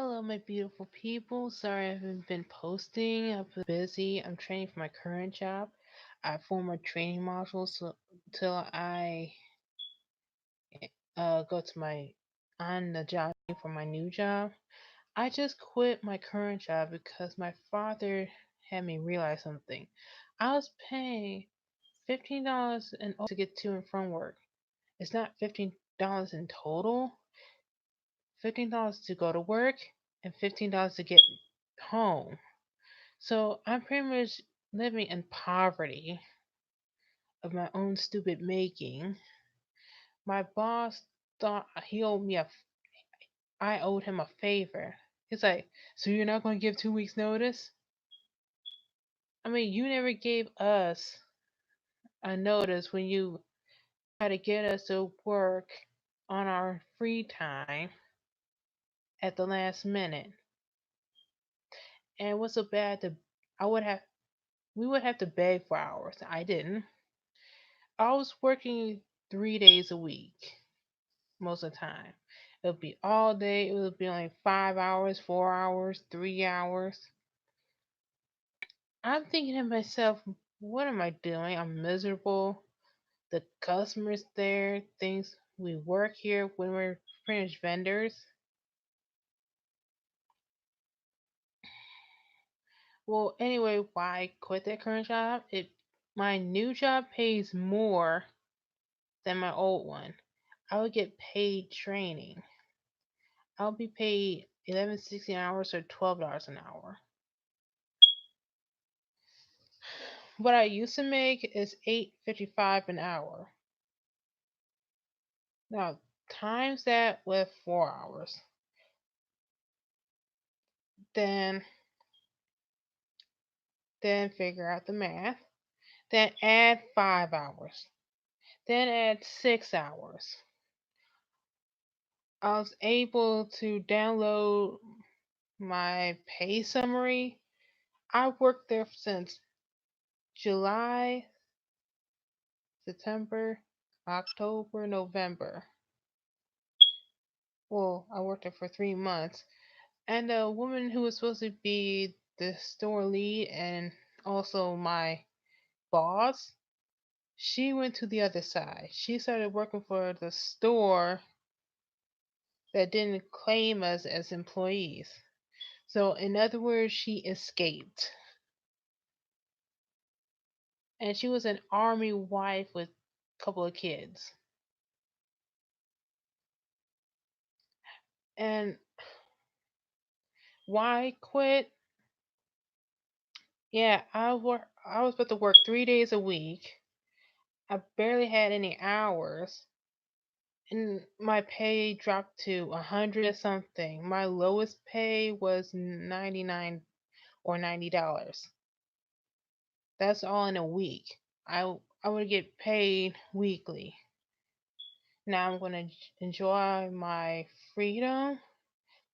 Hello, my beautiful people. Sorry I haven't been posting. I've been busy. I'm training for my current job. I have 4 more training modules till I go to my on the job for my new job. I just quit my current job because my father had me realize something. I was paying $15 an hour to get to and from work. It's not $15 in total. $15 to go to work and $15 to get home. So I'm pretty much living in poverty of my own stupid making. My boss thought he owed me I owed him a favor. He's like, so you're not going to give 2 weeks notice? I mean, you never gave us a notice when you tried to get us to work on our free time at the last minute. And what's so bad to I would have we would have to beg for hours. I didn't. I was working 3 days a week most of the time. It would be all day. It would be only 5 hours, 4 hours, 3 hours. I'm thinking to myself, what am I doing? I'm miserable. The customers there thinks we work here when we're finished vendors. Well, anyway, why I quit that current job? It My new job pays more than my old one. I would get paid training. I'll be paid 11.60 hours or $12 an hour. What I used to make is 8.55 an hour. Now times that with 4 hours. Then figure out the math. Then add 5 hours. Then add 6 hours. I was able to download my pay summary. I worked there since July, September, October, November. Well, I worked there for 3 months. And the woman who was supposed to be the store lead and also my boss, she went to the other side. She started working for the store that didn't claim us as employees. So, in other words, she escaped. And she was an army wife with a couple of kids. And why quit? Yeah, I was about to work 3 days a week. I barely had any hours. And my pay dropped to 100 something. My lowest pay was 99 or $90. That's all in a week. I would get paid weekly. Now I'm going to enjoy my freedom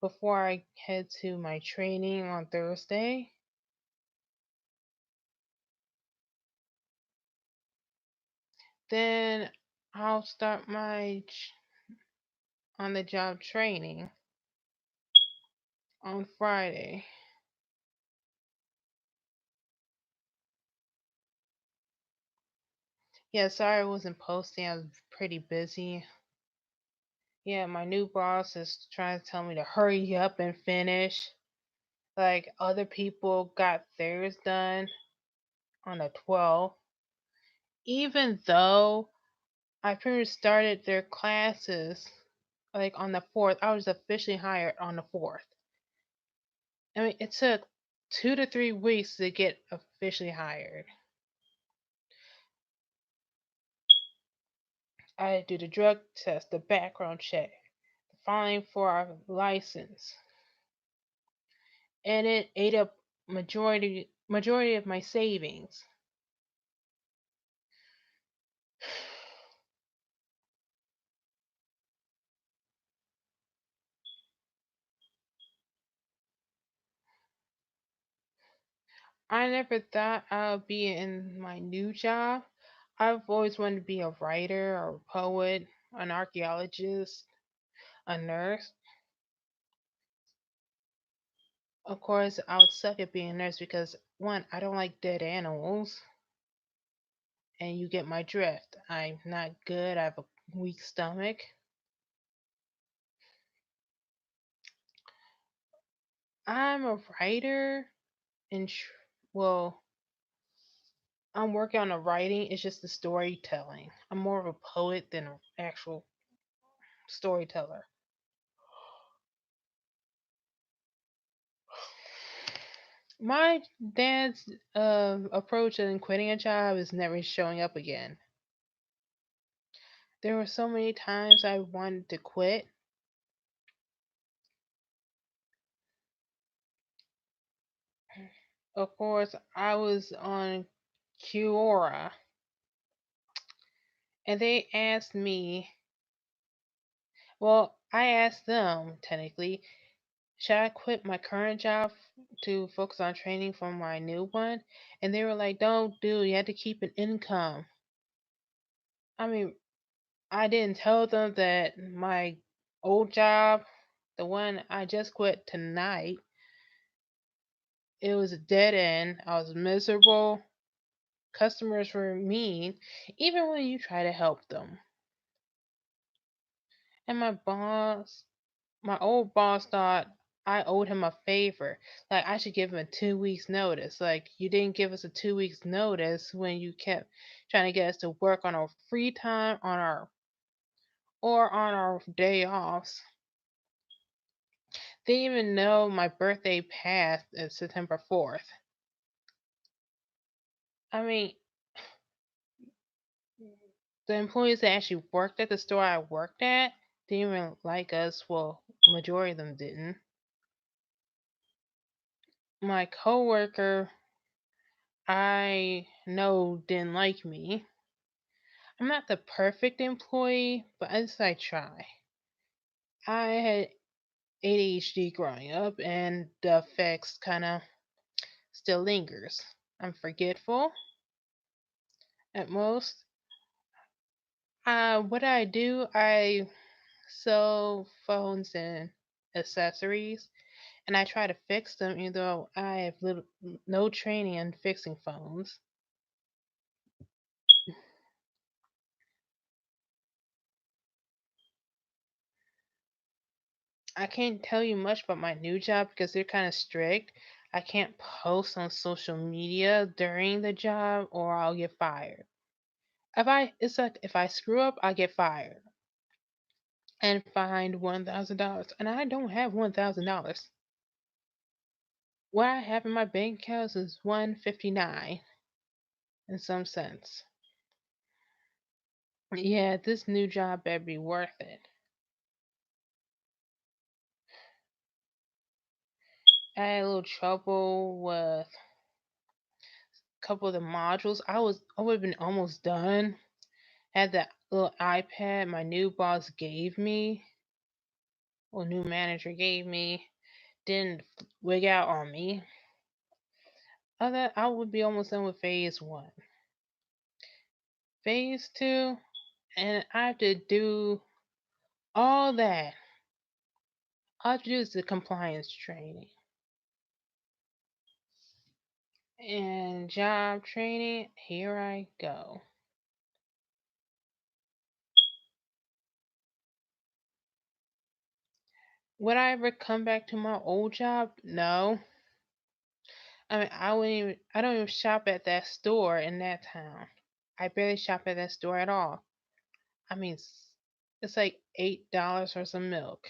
before I head to my training on Thursday. Then I'll start my on the job training on Friday. Yeah, sorry I wasn't posting. I was pretty busy. Yeah, my new boss is trying to tell me to hurry up and finish. Like other people got theirs done on the 12th. Even though I pretty much started their classes like on the 4th, I was officially hired on the 4th. I mean, it took 2 to 3 weeks to get officially hired. I had to do the drug test, the background check, the filing for our license, and it ate up majority of my savings. I never thought I would be in my new job. I've always wanted to be a writer or a poet, an archaeologist, a nurse. Of course, I would suck at being a nurse because one, I don't like dead animals, and you get my drift. I'm not good. I have a weak stomach. I'm a writer, and well, I'm working on the writing. It's just the storytelling. I'm more of a poet than an actual storyteller. My dad's approach in quitting a job is never showing up again. There were so many times I wanted to quit. Of course, I was on Quora, and they asked me, well, I asked them technically, should I quit my current job to focus on training for my new one? And they were like, don't do it. You have to keep an income. I mean, I didn't tell them that my old job, the one I just quit tonight, it was a dead end. I was miserable. Customers were mean, even when you try to help them. And my old boss thought I owed him a favor. Like I should give him a 2 weeks notice. Like you didn't give us a 2 weeks notice when you kept trying to get us to work on our free time on our day offs. They didn't even know my birthday passed September 4th. I mean, the employees that actually worked at the store I worked at didn't even like us. Well, majority of them didn't. My coworker I know didn't like me. I'm not the perfect employee, but at least I try. I had ADHD growing up, and the effects kind of still lingers. I'm forgetful at most. What I do, I sell phones and accessories, and I try to fix them, even though I have no training in fixing phones. I can't tell you much about my new job because they're kind of strict. I can't post on social media during the job or I'll get fired. It's like if I screw up, I get fired and fined $1,000, and I don't have $1,000. What I have in my bank account is 159 in some sense. Yeah, this new job better be worth it. I had a little trouble with a couple of the modules. I would have been almost done. Had that little iPad my new boss gave me, or new manager gave me, didn't wig out on me. Other, I would be almost done with phase one. Phase two, and I have to do all that. All I have to do is the compliance training and job training. Here I go. Would I ever come back to my old job? No. I mean, I wouldn't even. I don't even shop at that store in that town. I barely shop at that store at all. I mean, it's like $8 for some milk.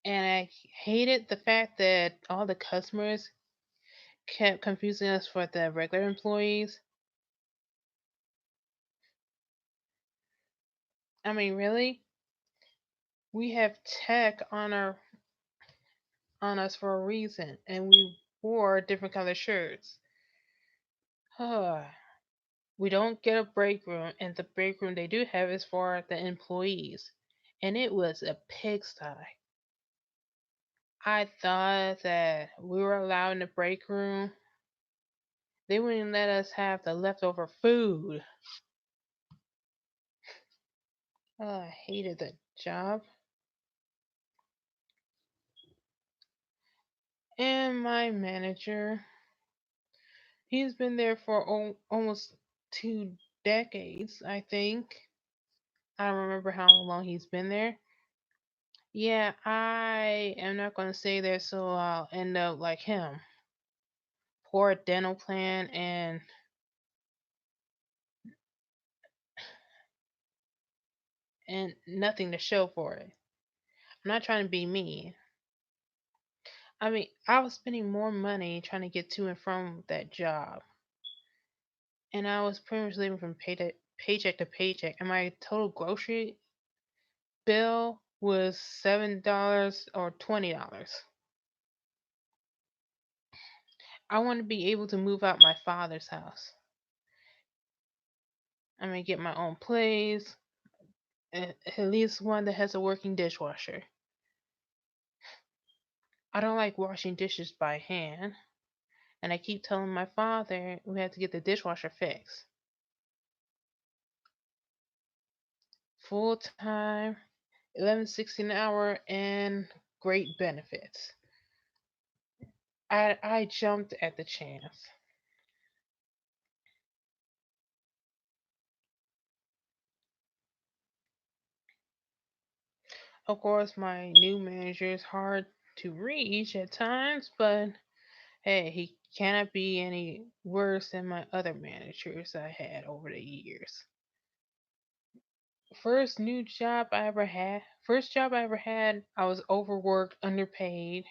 And I hated the fact that all the customers kept confusing us for the regular employees. I mean, really? We have tech on us for a reason, and we wore different color shirts. We don't get a break room, and the break room they do have is for the employees, and it was a pigsty. I thought that we were allowed in the break room. They wouldn't let us have the leftover food. I hated that job. And my manager, he's been there for almost 2 decades, I think. I don't remember how long he's been there. Yeah, I am not going to stay there, so I'll end up like him. Poor dental plan and nothing to show for it. I'm not trying to be mean. I mean, I was spending more money trying to get to and from that job, and I was pretty much living from paycheck to paycheck, and my total grocery bill was $7 or $20. I want to be able to move out my father's house. I mean, get my own place, at least one that has a working dishwasher. I don't like washing dishes by hand, and I keep telling my father we have to get the dishwasher fixed. Full time, 11.60 an hour, and great benefits. I jumped at the chance. Of course, my new manager is hard to reach at times, but hey, he cannot be any worse than my other managers I had over the years. First job I ever had, I was overworked, underpaid.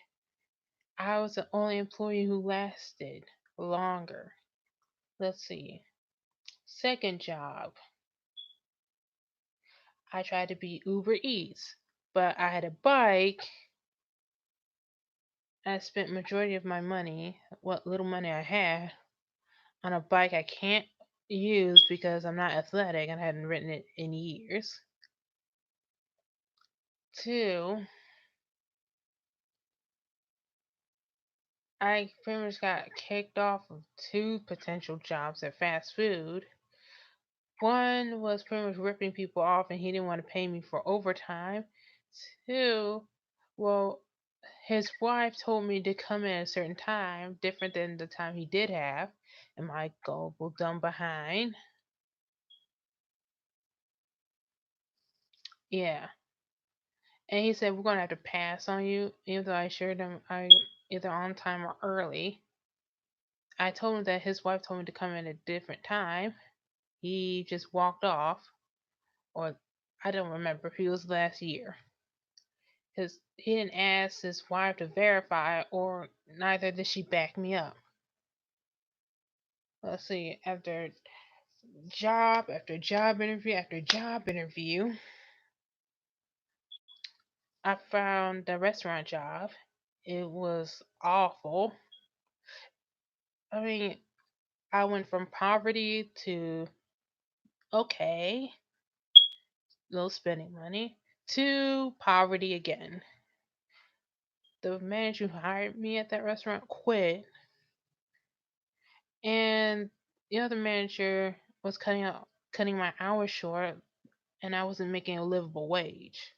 I was the only employee who lasted longer. Let's see. Second job, I tried to be Uber Eats, but I had a bike. I spent majority of my money, what little money I had, on a bike I can't use because I'm not athletic and I hadn't ridden it in years. Two, I pretty much got kicked off of two potential jobs at fast food. One was pretty much ripping people off and he didn't want to pay me for overtime. Two, well, his wife told me to come in at a certain time, different than the time he did have, and my gullible dumb behind. Yeah. And he said, we're going to have to pass on you, even though I assured him I either on time or early. I told him that his wife told me to come in at a different time. He just walked off, or I don't remember if it was last year. He didn't ask his wife to verify, or neither did she back me up. Let's see, after job after job interview after job interview, I found a restaurant job. It was awful. I mean, I went from poverty to okay, low spending money, to poverty again. The manager who hired me at that restaurant quit, and the other manager was cutting my hours short, and I wasn't making a livable wage.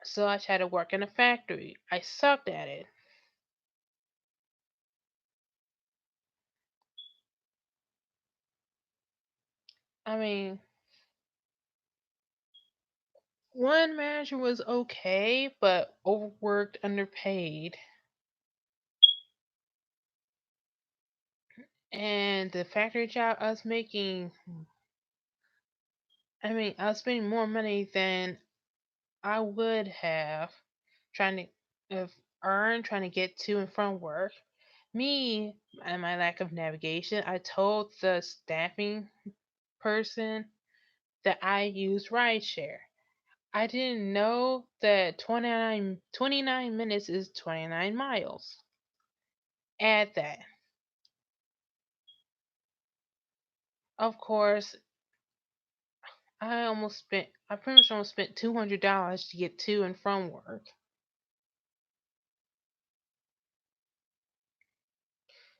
So I tried to work in a factory. I sucked at it. I mean, one manager was okay, but overworked, underpaid. And the factory job I was making, I mean, I was spending more money than I would have trying to have earned trying to get to and from work. Me and my lack of navigation, I told the staffing person that I use rideshare. I didn't know that 29 minutes is 29 miles. Add that. Of course, I pretty much almost spent $200 to get to and from work.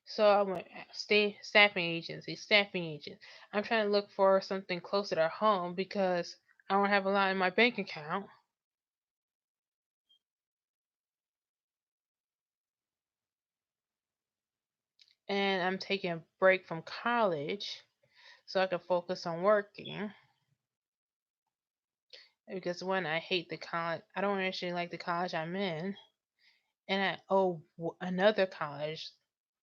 So I went staffing agent. I'm trying to look for something closer to home because I don't have a lot in my bank account. and I'm taking a break from college so I can focus on working. Because one, I hate the college. I don't actually like the college I'm in, and I owe another college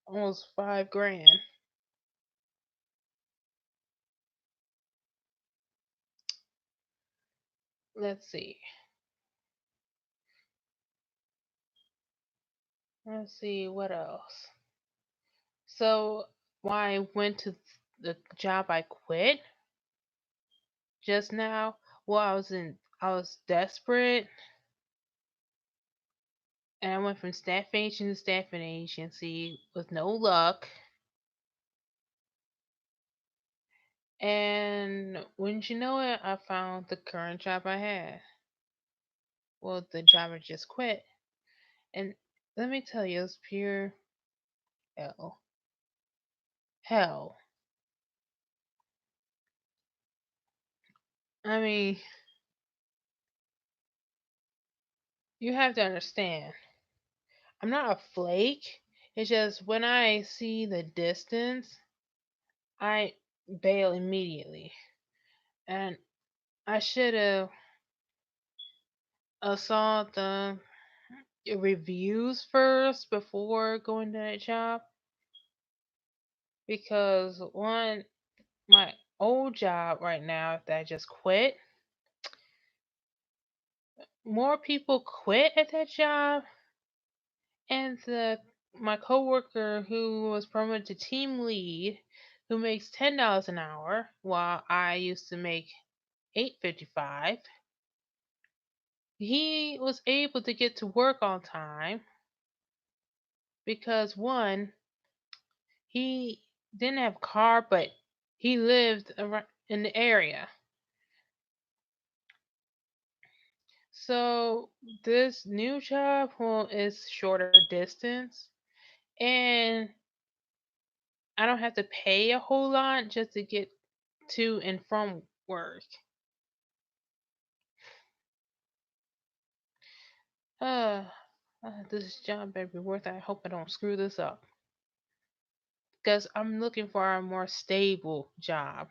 almost 5 grand. Let's see. Let's see what else. So why I went to the job I quit just now. Well, I was desperate, and I went from staffing agency to staffing agency with no luck. And wouldn't you know it, I found the current job I had. Well, the job I just quit. And let me tell you, it's pure hell. Hell. I mean, you have to understand. I'm not a flake. It's just when I see the distance, I bail immediately. And I should have saw the reviews first before going to that job because one, my old job right now that I just quit, more people quit at that job, and my coworker who was promoted to team lead, who makes $10 an hour, while I used to make 8.55, he was able to get to work on time because one, he didn't have a car, but he lived in the area. So this new job, well, is shorter distance, and I don't have to pay a whole lot just to get to and from work. Uh, this job better be worth it. I hope I don't screw this up because I'm looking for a more stable job,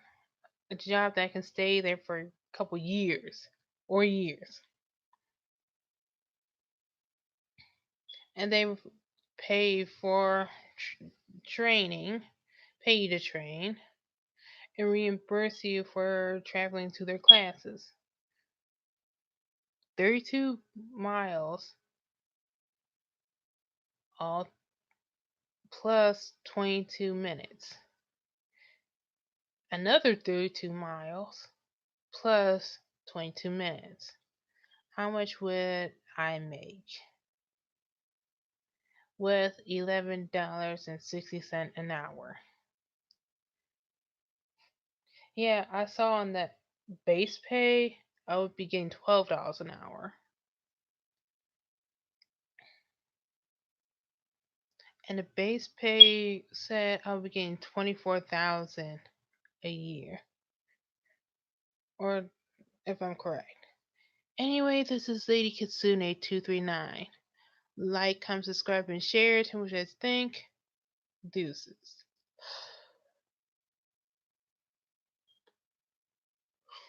a job that can stay there for a couple years or years, and they pay for training, pay you to train, and reimburse you for traveling to their classes. 32 miles, all plus 22 minutes. Another 32 miles plus 22 minutes. How much would I make? With $11.60 an hour. Yeah, I saw on that base pay, I would be getting $12 an hour. And the base pay said I would be getting 24,000 a year. Or if I'm correct. Anyway, this is Lady Kitsune 239. Like, comment, subscribe, and share. Tell me what you guys think. Deuces.